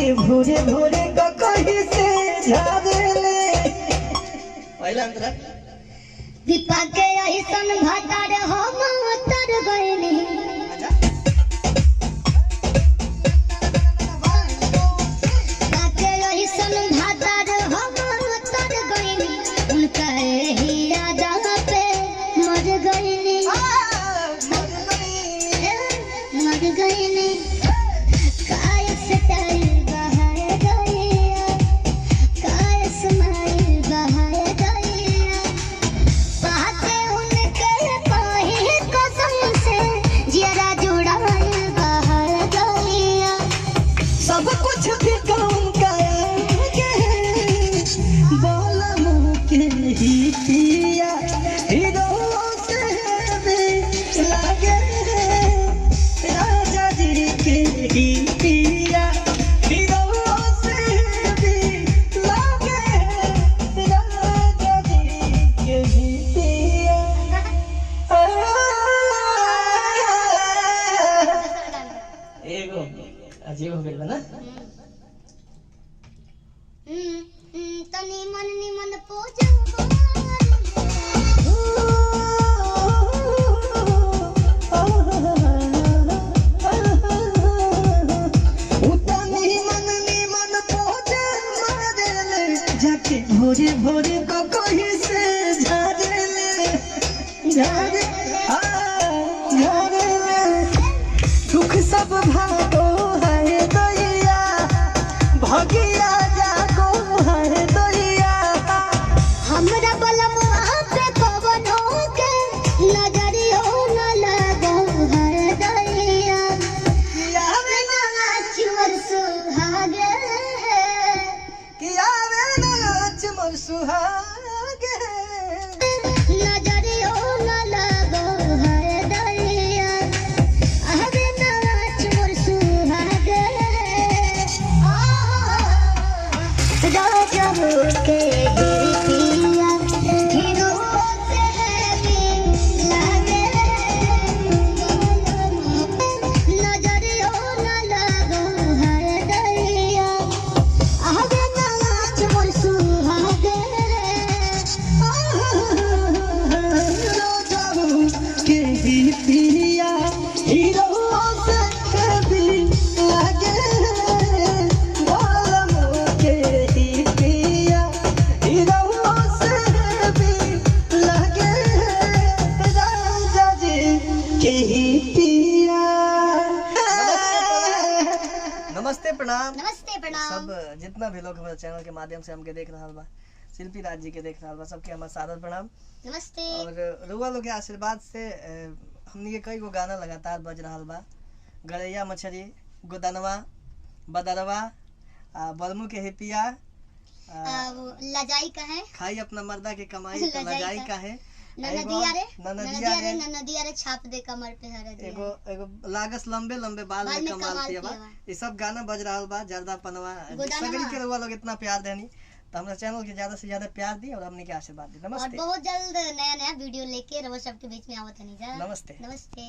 जाके भोरे भोरे कहीं से झाड़ले पहला अंतरा दीपा के ऐसन भातार हम उतर गइनी काके ऐसन भातार हम उतर गइनी उनका ही याद पे मर गइनी काय स्टाइल बहाए गइया काय स्माइल बहाए गइया पाते उनके पाही कसम से जरा जुड़ाए बहाए गइया सब कुछ भी काम के बोला मुके ही पिया हीरो से भी लागे राजा जी के ही पिया हीरो से भी लागे राजा जी के ही पिया एगो अजीब हो गइल बा ना तनी मन निमन जाके भोरे भोरे को कहीं से झाड़ले दुख सब भागो है दैया भगिया जागो है दैया हमरा बलमुआ पे कवनो के नजरियो न लगो है दैया आवे ना चुर सुहागे कि आवे नाच मोर सुहागे नजरियो न लगो है दैया आवे नाच मोर सुहागे राजा के गिरतिया हीरो से भी लागे नजरियो न लगो है दैया आवे नाच मोर सुहागे के ही पिया हीरो से भी लागे बालम के ही पिया हीरो से भी लागे राजा जी के ही पिया। नमस्ते प्रणाम सब जितना भी लोग हमारे चैनल के माध्यम से हमके देख रहा बा शिल्पी राज जी के देख रहा बा सबके हमारा सादर प्रणाम नमस्ते और रुआ लोग के आशीर्वाद से हमनी के कई गो गाना लगातार बज रहा बा गरैया मछली गोदनवा बदरवा बलमू के हिपिया लजाई का है खाई अपना मर्दा के कमाई तो लजाई का है ननदिया रे छाप दे कमर पे हर दे एगो एगो लागस लंबे लंबे बाल में कमाल पिया बा ये सब गाना बज रहा बा जर्दा पनवा सगरी के रुआ लोग इतना प्यार देनी तो हमारे चैनल के ज्यादा से ज्यादा प्यार दी और हमने के आशीर्वाद दी। नमस्ते और बहुत जल्द नया नया वीडियो लेके रहो सबके बीच में आवत है। नमस्ते नमस्ते।